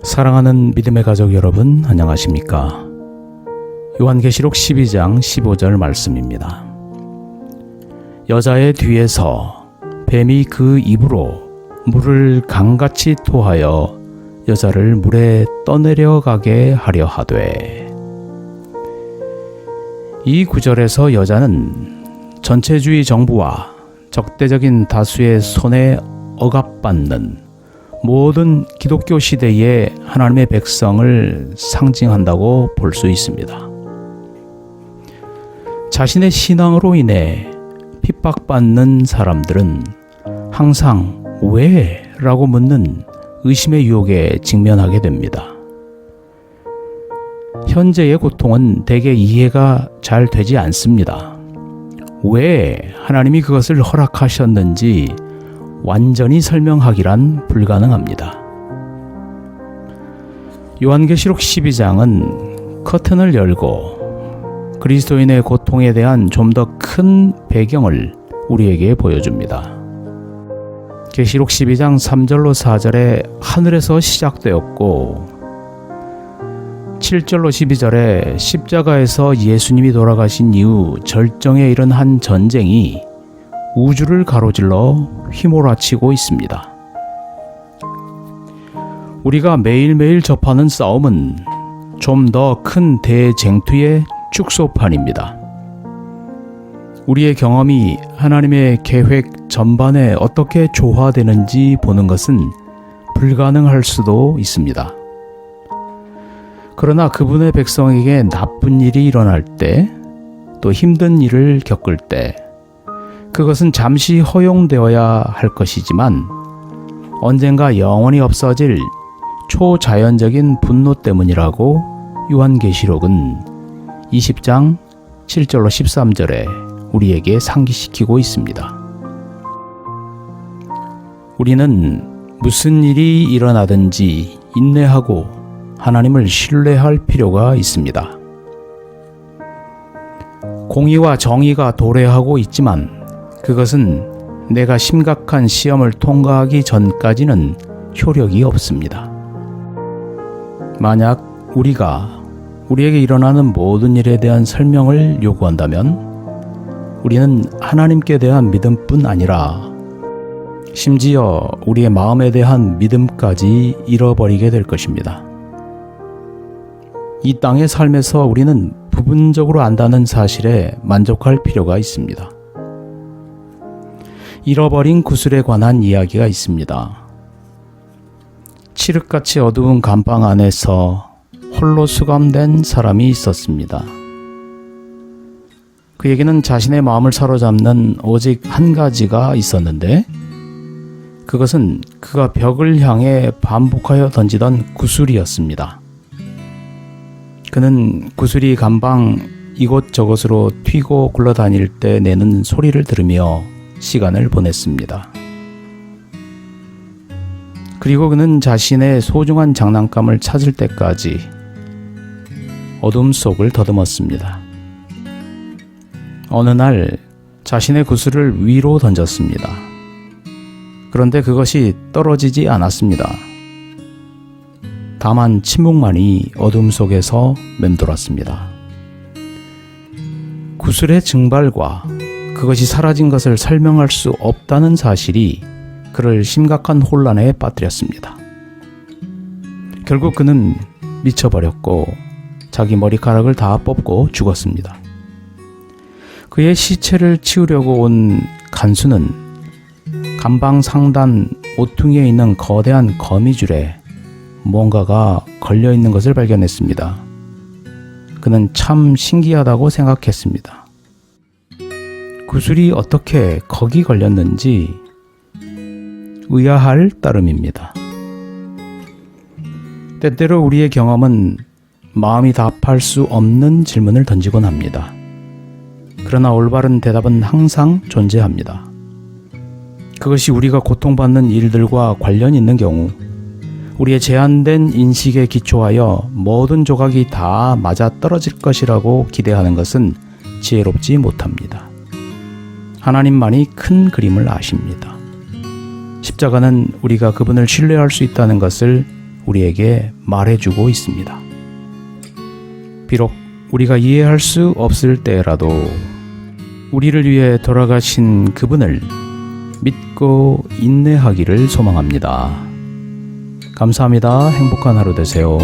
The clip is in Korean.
사랑하는 믿음의 가족 여러분, 안녕하십니까? 요한계시록 12장 15절 말씀입니다. 여자의 뒤에서 뱀이 그 입으로 물을 강같이 토하여 여자를 물에 떠내려가게 하려 하되. 이 구절에서 여자는 전체주의 정부와 적대적인 다수의 손에 억압받는 모든 기독교 시대의 하나님의 백성을 상징한다고 볼 수 있습니다. 자신의 신앙으로 인해 핍박받는 사람들은 항상 왜? 라고 묻는 의심의 유혹에 직면하게 됩니다. 현재의 고통은 대개 이해가 잘 되지 않습니다. 왜 하나님이 그것을 허락하셨는지 완전히 설명하기란 불가능합니다. 요한계시록 12장은 커튼을 열고 그리스도인의 고통에 대한 좀 더 큰 배경을 우리에게 보여줍니다. 계시록 12장 3절로 4절에 하늘에서 시작되었고 7절로 12절에 십자가에서 예수님이 돌아가신 이후 절정에 이른 한 전쟁이 우주를 가로질러 휘몰아치고 있습니다. 우리가 매일매일 접하는 싸움은 좀 더 큰 대쟁투의 축소판입니다. 우리의 경험이 하나님의 계획 전반에 어떻게 조화되는지 보는 것은 불가능할 수도 있습니다. 그러나 그분의 백성에게 나쁜 일이 일어날 때, 또 힘든 일을 겪을 때, 그것은 잠시 허용되어야 할 것이지만 언젠가 영원히 없어질 초자연적인 분노 때문이라고 요한계시록은 20장 7절로 13절에 우리에게 상기시키고 있습니다. 우리는 무슨 일이 일어나든지 인내하고 하나님을 신뢰할 필요가 있습니다. 공의와 정의가 도래하고 있지만 그것은 내가 심각한 시험을 통과하기 전까지는 효력이 없습니다. 만약 우리에게 일어나는 모든 일에 대한 설명을 요구한다면 우리는 하나님께 대한 믿음뿐 아니라 심지어 우리의 마음에 대한 믿음까지 잃어버리게 될 것입니다. 이 땅의 삶에서 우리는 부분적으로 안다는 사실에 만족할 필요가 있습니다. 잃어버린 구슬에 관한 이야기가 있습니다. 칠흑같이 어두운 감방 안에서 홀로 수감된 사람이 있었습니다. 그에게는 자신의 마음을 사로잡는 오직 한 가지가 있었는데 그것은 그가 벽을 향해 반복하여 던지던 구슬이었습니다. 그는 구슬이 감방 이곳저곳으로 튀고 굴러다닐 때 내는 소리를 들으며 시간을 보냈습니다. 그리고 그는 자신의 소중한 장난감을 찾을 때까지 어둠 속을 더듬었습니다. 어느 날 자신의 구슬을 위로 던졌습니다. 그런데 그것이 떨어지지 않았습니다. 다만 침묵만이 어둠 속에서 맴돌았습니다. 구슬의 증발과 그것이 사라진 것을 설명할 수 없다는 사실이 그를 심각한 혼란에 빠뜨렸습니다. 결국 그는 미쳐버렸고 자기 머리카락을 다 뽑고 죽었습니다. 그의 시체를 치우려고 온 간수는 감방 상단 모퉁이에 있는 거대한 거미줄에 뭔가가 걸려있는 것을 발견했습니다. 그는 참 신기하다고 생각했습니다. 구슬이 어떻게 거기 걸렸는지 의아할 따름입니다. 때때로 우리의 경험은 마음이 답할 수 없는 질문을 던지곤 합니다. 그러나 올바른 대답은 항상 존재합니다. 그것이 우리가 고통받는 일들과 관련 있는 경우 우리의 제한된 인식에 기초하여 모든 조각이 다 맞아떨어질 것이라고 기대하는 것은 지혜롭지 못합니다. 하나님만이 큰 그림을 아십니다. 십자가는 우리가 그분을 신뢰할 수 있다는 것을 우리에게 말해주고 있습니다. 비록 우리가 이해할 수 없을 때라도 우리를 위해 돌아가신 그분을 믿고 인내하기를 소망합니다. 감사합니다. 행복한 하루 되세요.